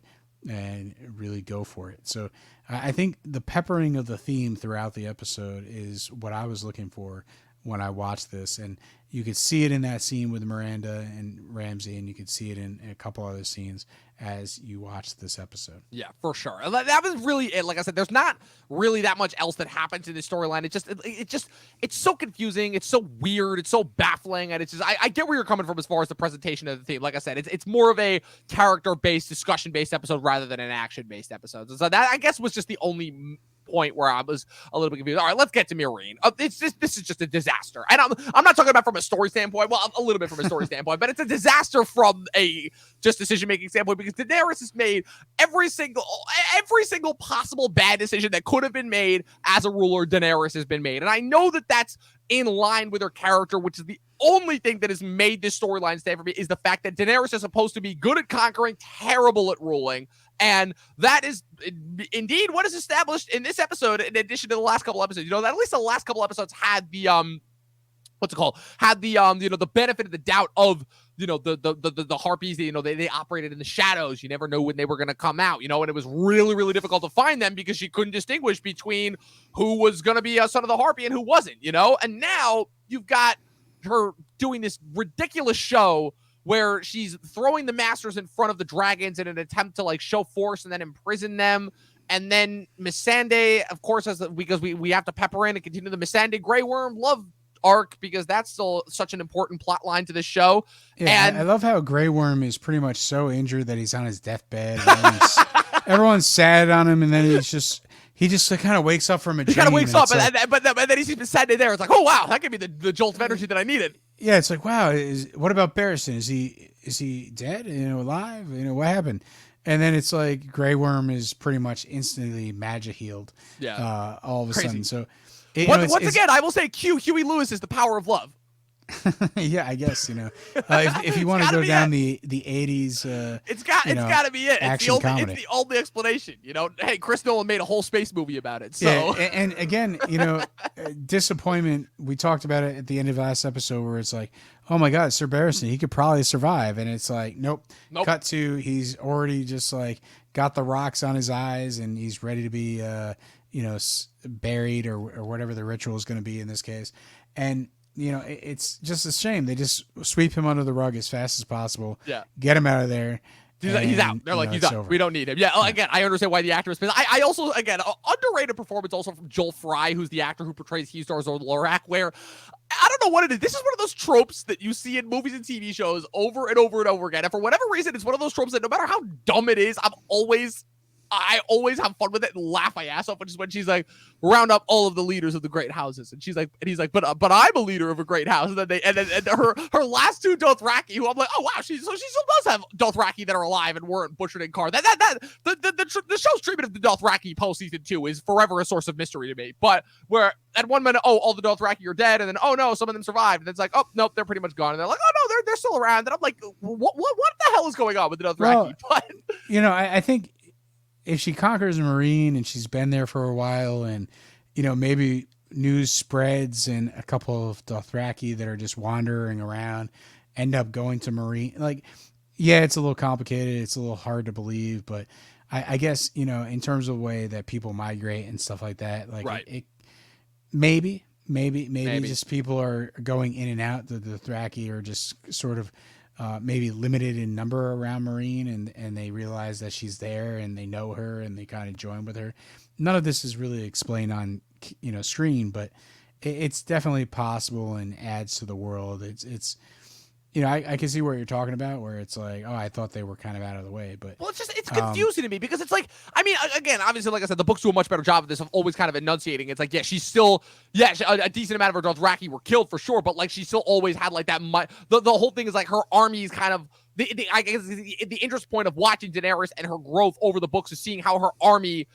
and really go for it. So I think the peppering of the theme throughout the episode is what I was looking for when I watched this. And you could see it in that scene with Miranda and Ramsay, and you could see it in a couple other scenes as you watch this episode. Yeah, for sure. That was really it. Like I said, there's not really that much else that happens in this storyline. It's so confusing. It's so weird. It's so baffling. And I get where you're coming from as far as the presentation of the theme. Like I said, it's more of a character-based, discussion-based episode rather than an action-based episode. So that, I guess, was just the only point where I was a little bit confused. All right, let's get to Meereen. This is just a disaster. And I'm not talking about from a story standpoint. Well, a little bit from a story standpoint, but it's a disaster from a just decision-making standpoint because Daenerys has made every single possible bad decision that could have been made as a ruler. Daenerys has been made. And I know that that's in line with her character, which is the only thing that has made this storyline stay for me is the fact that Daenerys is supposed to be good at conquering, terrible at ruling. And that is indeed what is established in this episode, in addition to the last couple episodes. That at least the last couple episodes had the what's it called? Had the the benefit of the doubt of the harpies. They operated in the shadows. You never know when they were going to come out. And it was really, really difficult to find them because she couldn't distinguish between who was going to be a son of the harpy and who wasn't. And now you've got her doing this ridiculous show where she's throwing the masters in front of the dragons in an attempt to show force and then imprison them. And then Missandei, of course, because we have to pepper in and continue the Missandei Grey Worm love arc because that's still such an important plot line to this show. Yeah, and I love how Grey Worm is pretty much so injured that he's on his deathbed. Everyone's sad on him, and then he just kind of wakes up from a dream. He kind of wakes up, but then he sees Missandei there. It's like, oh wow, that could be the jolt of energy that I needed. Yeah, it's like, wow. What about Barristan? Is he dead? Alive? What happened? And then it's like Grey Worm is pretty much instantly magic healed. Yeah, all of a sudden. So once again, I will say, Huey Lewis is the power of love. Yeah, I guess if you want to go down the 80s, it's got to be it. Action comedy. It's the only explanation. Hey, Chris Nolan made a whole space movie about it. So yeah, and again, disappointment. We talked about it at the end of last episode where it's like, oh my God, Sir Barristan, he could probably survive, and it's like, nope. Cut to he's already just got the rocks on his eyes, and he's ready to be buried or whatever the ritual is going to be in this case, and. It's just a shame. They just sweep him under the rug as fast as possible. Yeah. Get him out of there. He's out. They're like, he's out. Over. We don't need him. Yeah. Again, I understand why the actor is. I also, again, underrated performance also from Joel Fry, who's the actor who portrays Hugh Star's Lorak, where I don't know what it is. This is one of those tropes that you see in movies and TV shows over and over and over again. And for whatever reason, it's one of those tropes that no matter how dumb it is, I always have fun with it and laugh my ass off, which is when she's like, round up all of the leaders of the great houses, and he's like, but I'm a leader of a great house, and then her last two Dothraki, who I'm like, oh wow, she still does have Dothraki that are alive and weren't butchered in Car. The show's treatment of the Dothraki post season 2 is forever a source of mystery to me. But where at one minute, oh, all the Dothraki are dead, and then oh no, some of them survived, and it's like, oh nope, they're pretty much gone, and they're like, oh no, they're still around, and I'm like, what the hell is going on with the Dothraki? Well, I think. If she conquers Meereen and she's been there for a while and, maybe news spreads and a couple of Dothraki that are just wandering around end up going to Meereen, yeah, it's a little complicated. It's a little hard to believe, but I guess, in terms of the way that people migrate and stuff like that, right. Maybe just people are going in and out. The Dothraki are just sort of, maybe limited in number around Meereen, and they realize that she's there and they know her and they kind of join with her. None of this is really explained on screen, but it's definitely possible and adds to the world. It's I can see what you're talking about, where it's like, oh, I thought they were kind of out of the way, but Well, it's confusing to me because it's like, I mean, again, obviously, like I said, the books do a much better job of this, of always kind of enunciating. It's like, yeah, she's still, yeah, a decent amount of her Dothraki were killed for sure, but like she still always had like that. The whole thing is like her army is kind of I guess the interest point of watching Daenerys and her growth over the books is seeing how her army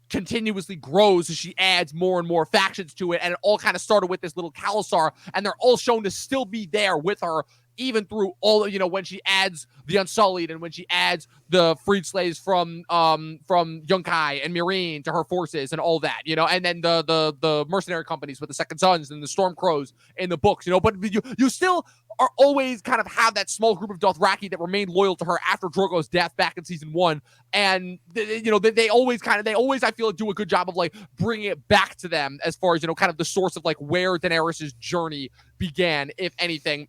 continuously grows as she adds more and more factions to it, and it all kind of started with this little Khalasar, and they're all shown to still be there with her even through all, when she adds the Unsullied and when she adds the freed slaves from Yunkai and Meereen to her forces and all that, and then the mercenary companies with the Second Sons and the Stormcrows in the books, but you still are always kind of have that small group of Dothraki that remained loyal to her after Drogo's death back in season 1. And, they always I feel like do a good job of like bringing it back to them as far as, kind of the source of like where Daenerys' journey began, if anything.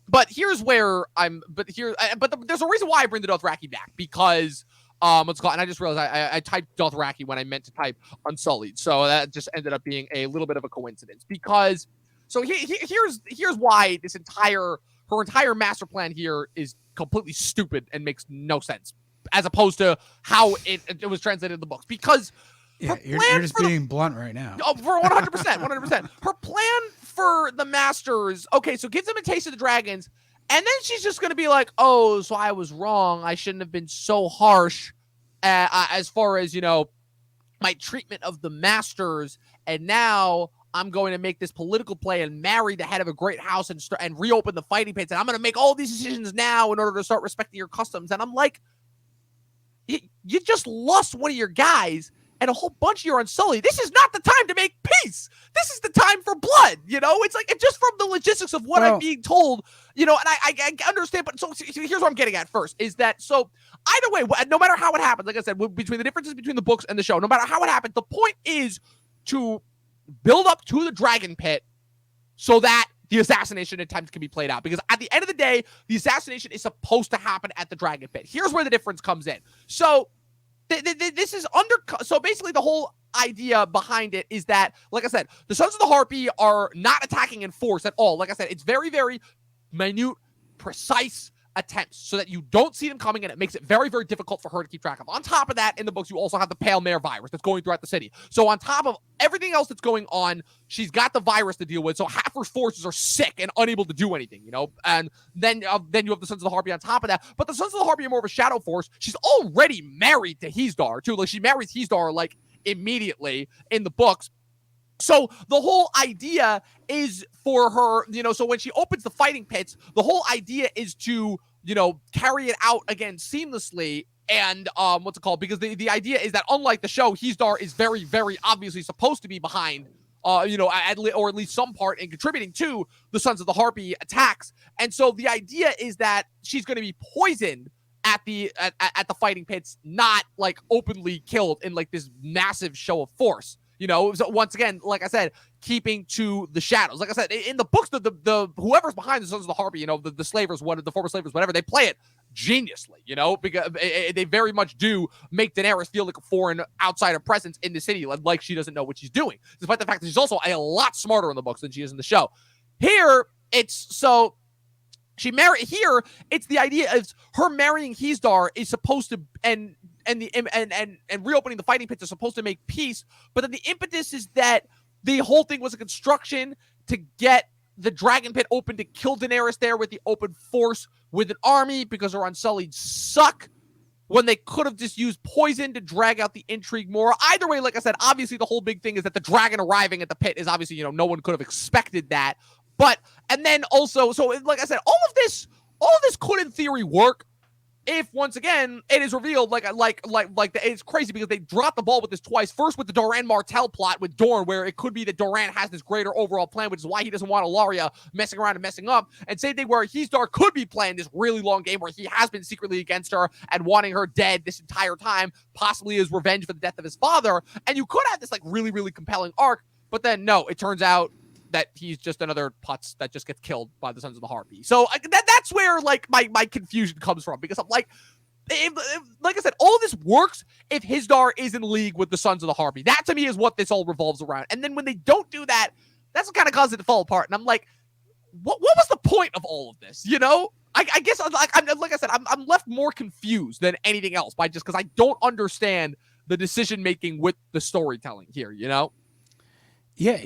But here's where there's a reason why I bring the Dothraki back, because and I just realized I typed Dothraki when I meant to type Unsullied, so that just ended up being a little bit of a coincidence. Because here's why her entire master plan here is completely stupid and makes no sense, as opposed to how it was translated in the books. Because you're just being blunt right now. Oh, for 100%, 100%. Her plan for the Masters, okay, so gives them a taste of the dragons, and then she's just going to be like, oh, so I was wrong. I shouldn't have been so harsh as far as, my treatment of the Masters, and now I'm going to make this political play and marry the head of a great house and reopen the fighting pits, and I'm going to make all these decisions now in order to start respecting your customs. And I'm like, you just lost one of your guys and a whole bunch of you are Unsullied. This is not the time to make peace. This is the time for blood. It's like, it's just from the logistics of what I'm being told, and I understand. But so here's what I'm getting at first is that, so either way, no matter how it happens, like I said, between the differences between the books and the show, no matter how it happens, the point is to build up to the dragon pit so that the assassination attempt can be played out. Because at the end of the day, the assassination is supposed to happen at the dragon pit. Here's where the difference comes in. So this is so basically the whole idea behind it is that, like I said, the Sons of the Harpy are not attacking in force at all. Like I said, it's very, very minute, precise attempts so that you don't see them coming, and it makes it very, very difficult for her to keep track of. On top of that, in the books, you also have the Pale Mare virus that's going throughout the city. So on top of everything else that's going on, she's got the virus to deal with. So half her forces are sick and unable to do anything, and then you have the Sons of the Harpy on top of that. But the Sons of the Harpy are more of a shadow force. She's already married to Hizdahr too. Like, she marries Hizdahr like immediately in the books. So the whole idea is for her, so when she opens the fighting pits, the whole idea is to, carry it out again seamlessly. And what's it called? Because the idea is that, unlike the show, Hizdahr is very, very obviously supposed to be behind, or at least some part in contributing to the Sons of the Harpy attacks. And so the idea is that she's going to be poisoned at the fighting pits, not like openly killed in like this massive show of force. So once again, like I said, keeping to the shadows. Like I said, in the books, the whoever's behind the Sons of the Harpy, the slavers, the former slavers, whatever, they play it geniusly, because they very much do make Daenerys feel like a foreign outsider presence in the city, like she doesn't know what she's doing, despite the fact that she's also a lot smarter in the books than she is in the show. Here, it's the idea of her marrying Hizdahr is supposed to, and reopening the fighting pits are supposed to make peace, but then the impetus is that the whole thing was a construction to get the dragon pit open to kill Daenerys there with the open force with an army, because her Unsullied suck, when they could have just used poison to drag out the intrigue more. Either way, like I said, obviously the whole big thing is that the dragon arriving at the pit is obviously, no one could have expected that. But, and then also, so like I said, all of this could in theory work if, once again, it is revealed it's crazy, because they dropped the ball with this twice. First with the Doran Martell plot with Dorne, where it could be that Doran has this greater overall plan, which is why he doesn't want Ilaria messing around and messing up. And same thing where Hizdahr could be playing this really long game where he has been secretly against her and wanting her dead this entire time, possibly as revenge for the death of his father. And you could have this like really, really compelling arc, but then no, it turns out that he's just another putz that just gets killed by the Sons of the Harpy. So that's where like my confusion comes from, because I'm like, like I said, all this works if Hizdahr is in league with the Sons of the Harpy. That to me is what this all revolves around. And then when they don't do that, that's what kind of causes it to fall apart. And I'm like, what was the point of all of this? You know, I guess like I said, I'm left more confused than anything else by just because I don't understand the decision making with the storytelling here. You know? Yeah,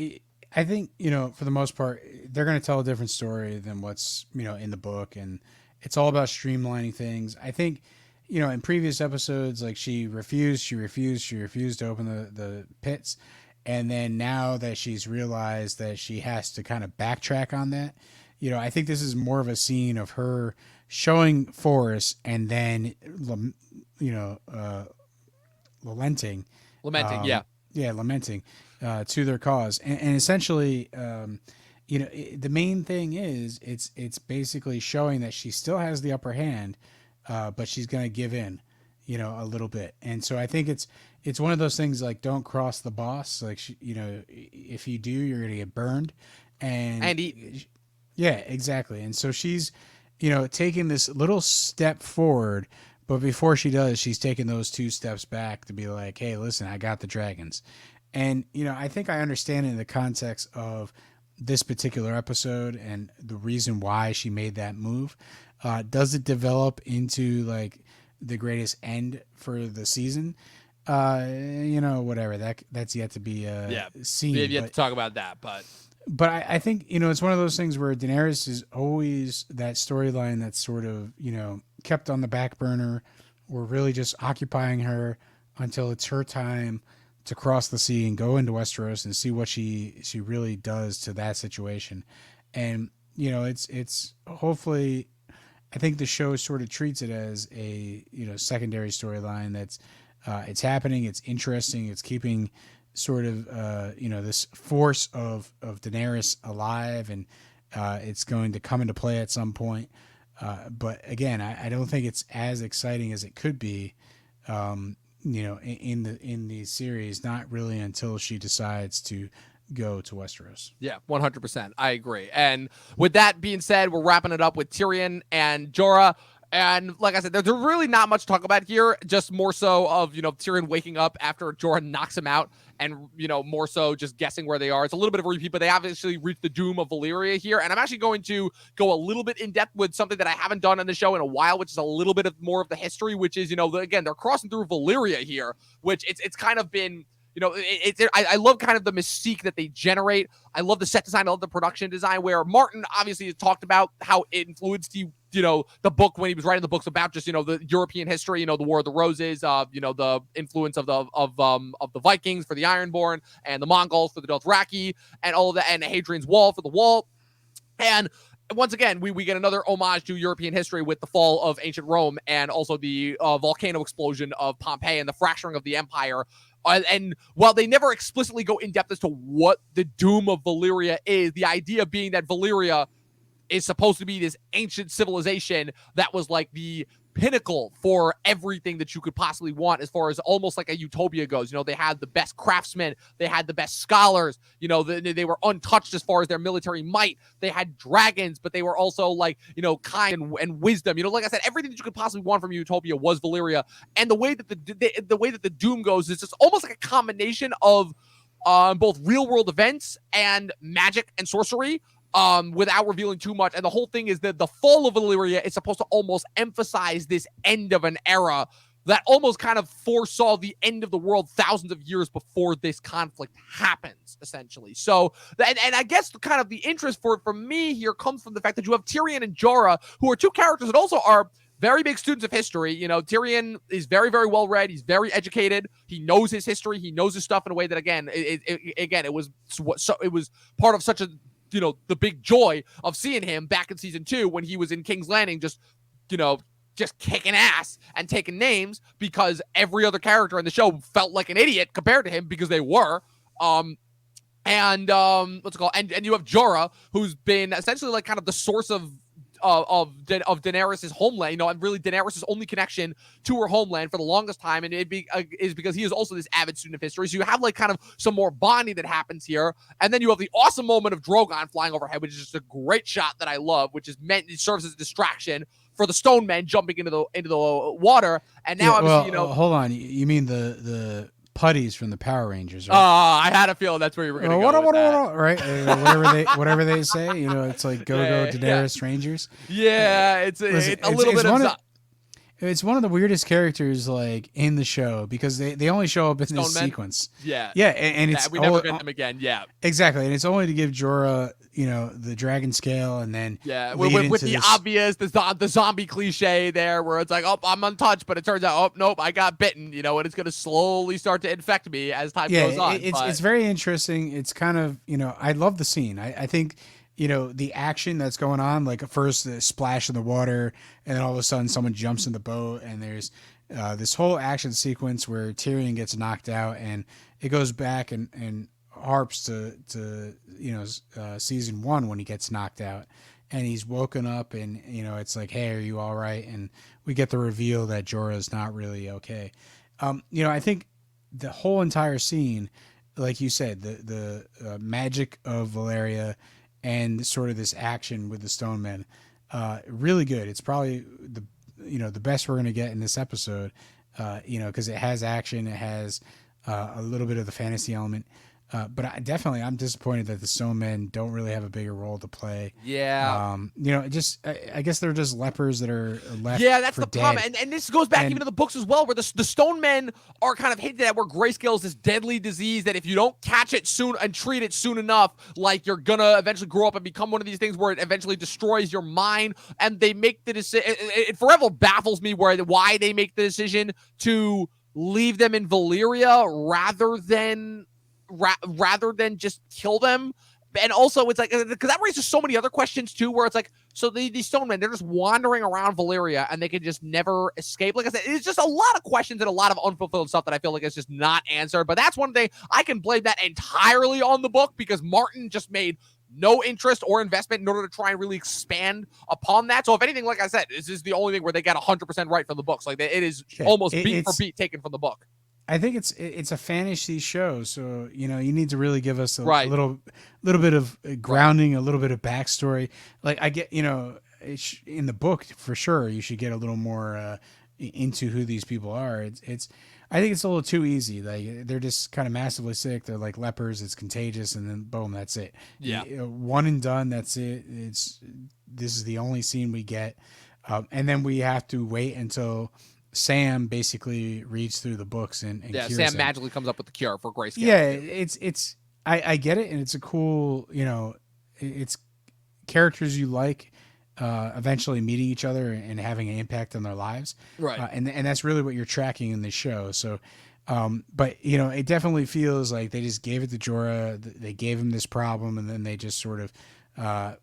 I think, for the most part, they're going to tell a different story than what's, in the book. And it's all about streamlining things. I think, in previous episodes, like she refused to open the pits. And then now that she's realized that she has to kind of backtrack on that, I think this is more of a scene of her showing force and then, lamenting. Lamenting to their cause. And essentially, the main thing is it's basically showing that she still has the upper hand, but she's going to give in, a little bit. And so I think it's one of those things like, don't cross the boss. Like, if you do, you're going to get burned. And eat. Yeah, exactly. And so she's, taking this little step forward, but before she does, she's taking those 2 steps back to be like, hey, listen, I got the dragons. And, I think I understand in the context of this particular episode and the reason why she made that move. Does it develop into like the greatest end for the season? Whatever, that's yet to be seen. We have yet to talk about that, but I think, it's one of those things where Daenerys is always that storyline that's sort of, kept on the back burner or really just occupying her until it's her time to cross the sea and go into Westeros and see what she really does to that situation. And, it's hopefully, I think the show sort of treats it as a, secondary storyline that's, it's happening. It's interesting. It's keeping sort of, this force of Daenerys alive, and it's going to come into play at some point. But again, I don't think it's as exciting as it could be, in the series, not really until she decides to go to Westeros. Yeah, 100%. I agree. And with that being said, we're wrapping it up with Tyrion and Jorah. And like I said, there's really not much to talk about here, just more so of, Tyrion waking up after Jorah knocks him out and, more so just guessing where they are. It's a little bit of a repeat, but they obviously reached the doom of Valyria here. And I'm actually going to go a little bit in depth with something that I haven't done on the show in a while, which is a little bit of more of the history, which is, again, they're crossing through Valyria here, which it's kind of been, I love kind of the mystique that they generate. I love the set design. I love the production design, where Martin obviously has talked about how it influenced the book when he was writing the books about just, the European history, the War of the Roses, the influence of the Vikings for the Ironborn and the Mongols for the Dothraki and all of that, and Hadrian's Wall for the Wall. And once again, we get another homage to European history with the fall of ancient Rome and also the volcano explosion of Pompeii and the fracturing of the empire. And while they never explicitly go in depth as to what the doom of Valyria is, the idea being that Valyria is supposed to be this ancient civilization that was like the pinnacle for everything that you could possibly want, as far as almost like a utopia goes. They had the best craftsmen, they had the best scholars, they were untouched as far as their military might. They had dragons, but they were also like, kind and wisdom. Like I said, everything that you could possibly want from utopia was Valyria. And the way that the way that the doom goes is just almost like a combination of both real world events and magic and sorcery, without revealing too much. And the whole thing is that the fall of Valyria is supposed to almost emphasize this end of an era that almost kind of foresaw the end of the world thousands of years before this conflict happens, essentially. So, and I guess kind of the interest for me here comes from the fact that you have Tyrion and Jorah, who are 2 characters that also are very big students of history. Tyrion is very, very well read. He's very educated. He knows his history. He knows his stuff in a way that, again, it was part of such a, the big joy of seeing him back in season 2 when he was in King's Landing, just kicking ass and taking names, because every other character in the show felt like an idiot compared to him, because they were. And what's it called? And you have Jorah, who's been essentially like kind of the source of Daenerys' homeland, and really Daenerys' only connection to her homeland for the longest time, and is because he is also this avid student of history. So you have like kind of some more bonding that happens here, and then you have the awesome moment of Drogon flying overhead, which is just a great shot that I love, which is it serves as a distraction for the stone men jumping into the water. And now, obviously, hold on, you mean the putties from the Power Rangers, right? I had a feeling that's where you were going to go with that. Right? Whatever they say, you know, it's like go Daenerys Rangers. Yeah, it's a little bit of. It's one of the weirdest characters like in the show because they only show up in Stone this Men? sequence. Yeah, and it's we never get them again. Yeah, exactly, and it's only to give Jorah, you know, the dragon scale, and then with the obvious the zombie cliche there, where it's like, oh, I'm untouched, but it turns out, oh nope, I got bitten, you know, and it's gonna slowly start to infect me as time goes on. It's very interesting. It's kind of, you know, I love the scene. I think, you know, the action that's going on, like first the splash in the water, and then all of a sudden someone jumps in the boat, and there's this whole action sequence where Tyrion gets knocked out, and it goes back and harps to you know, season 1 when he gets knocked out, and he's woken up, and you know, it's like, hey, are you all right? And we get the reveal that Jorah is not really okay. You know, I think the whole entire scene, like you said, the magic of Valyria and sort of this action with the Stone Men, really good. It's probably the best we're going to get in this episode, you know, because it has action, it has a little bit of the fantasy element. But I'm disappointed that the Stone Men don't really have a bigger role to play. Yeah. You know, I guess they're just lepers that are left. Yeah, that's the dead. problem. And this goes back even to the books as well, where the Stone Men are kind of hinted at, where grayscale is this deadly disease that if you don't catch it soon and treat it soon enough, like you're gonna eventually grow up and become one of these things where it eventually destroys your mind. And they make the decision. It forever baffles me why they make the decision to leave them in Valyria rather than just kill them. And also, it's like, because that raises so many other questions too, where it's like, so these Stone Men, they're just wandering around Valyria and they can just never escape. Like I said, it's just a lot of questions and a lot of unfulfilled stuff that I feel like is just not answered. But that's one thing I can blame that entirely on the book, because Martin just made no interest or investment in order to try and really expand upon that. So if anything, like I said, this is the only thing where they got 100% right from the books. Like, it is almost beat for beat taken from the book. I think it's a fantasy show, so you know, you need to really give us a Right. little bit of grounding, a little bit of backstory. Like, I get, you know, in the book for sure, you should get a little more into who these people are. I think it's a little too easy. Like, they're just kind of massively sick. They're like lepers. It's contagious, and then boom, that's it. Yeah. One and done. That's it. This is the only scene we get, and then we have to wait until Sam basically reads through the books and cures Sam them. magically comes up with the cure for grayscale. Yeah, I get it, and it's a cool, you know, it's characters you like eventually meeting each other and having an impact on their lives, Right. And that's really what you're tracking in this show. So, but you know, it definitely feels like they just gave it to Jorah, they gave him this problem, and then they just sort of,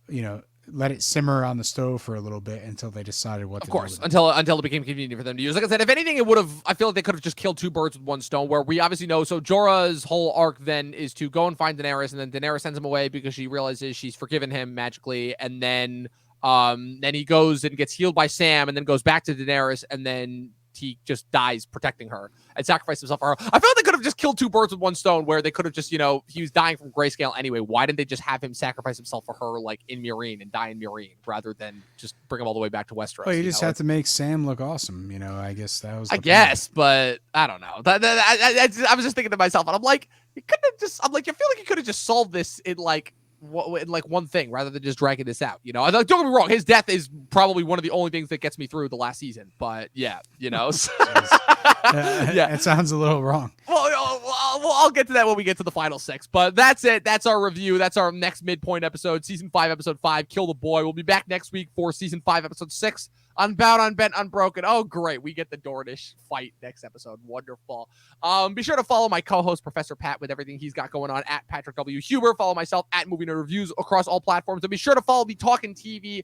you know, let it simmer on the stove for a little bit until they decided what to do. Of course, until it became convenient for them to use. Like I said, if anything, I feel like they could have just killed two birds with one stone, where we obviously know, so Jorah's whole arc then is to go and find Daenerys, and then Daenerys sends him away because she realizes she's forgiven him magically, and then he goes and gets healed by Sam, and then goes back to Daenerys, and then he just dies protecting her and sacrificed himself for her. I feel like they could have just killed two birds with one stone, where they could have just, you know, he was dying from grayscale anyway. Why didn't they just have him sacrifice himself for her, like in Meereen, and die in Meereen, rather than just bring him all the way back to Westeros? Well, you just have to make Sam look awesome, you know. I guess that was. I guess, but I don't know. I was just thinking to myself, and I'm like, you couldn't have just. I'm like, I feel like you could have just solved this in like one thing rather than just dragging this out, you know. Don't get me wrong, his death is probably one of the only things that gets me through the last season, but yeah, you know. Yeah, it sounds a little wrong. Well, I'll get to that when we get to the final six, but that's it. That's our review. That's our next midpoint episode, season 5, episode 5, Kill the Boy. We'll be back next week for season 5, episode 6, Unbound, Unbent, Unbroken. Oh, great. We get the Dornish fight next episode. Wonderful. Be sure to follow my co-host, Professor Pat, with everything he's got going on at Patrick W. Huber. Follow myself at Movie Nerd Reviews across all platforms. And be sure to follow the Talkin TV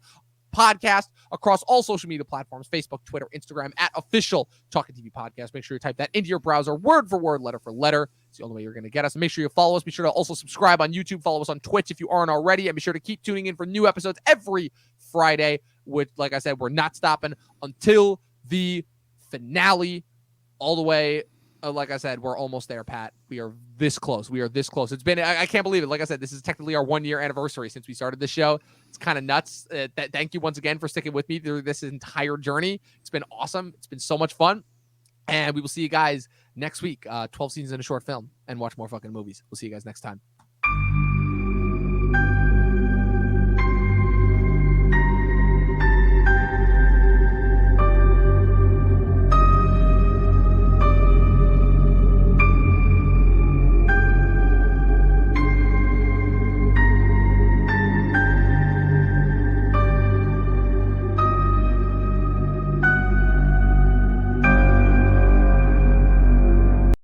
podcast across all social media platforms, Facebook, Twitter, Instagram, at official Talkin TV podcast. Make sure you type that into your browser, word for word, letter for letter. It's the only way you're going to get us. And make sure you follow us. Be sure to also subscribe on YouTube. Follow us on Twitch if you aren't already. And be sure to keep tuning in for new episodes every Friday, which, like I said, we're not stopping until the finale all the way. Like I said, we're almost there, Pat. We are this close. It's been, I can't believe it. Like I said, this is technically our 1-year anniversary since we started the show. It's kind of nuts. Thank you once again for sticking with me through this entire journey. It's been awesome. It's been so much fun. And we will see you guys next week, 12 seasons in a short film, and watch more fucking movies. We'll see you guys next time.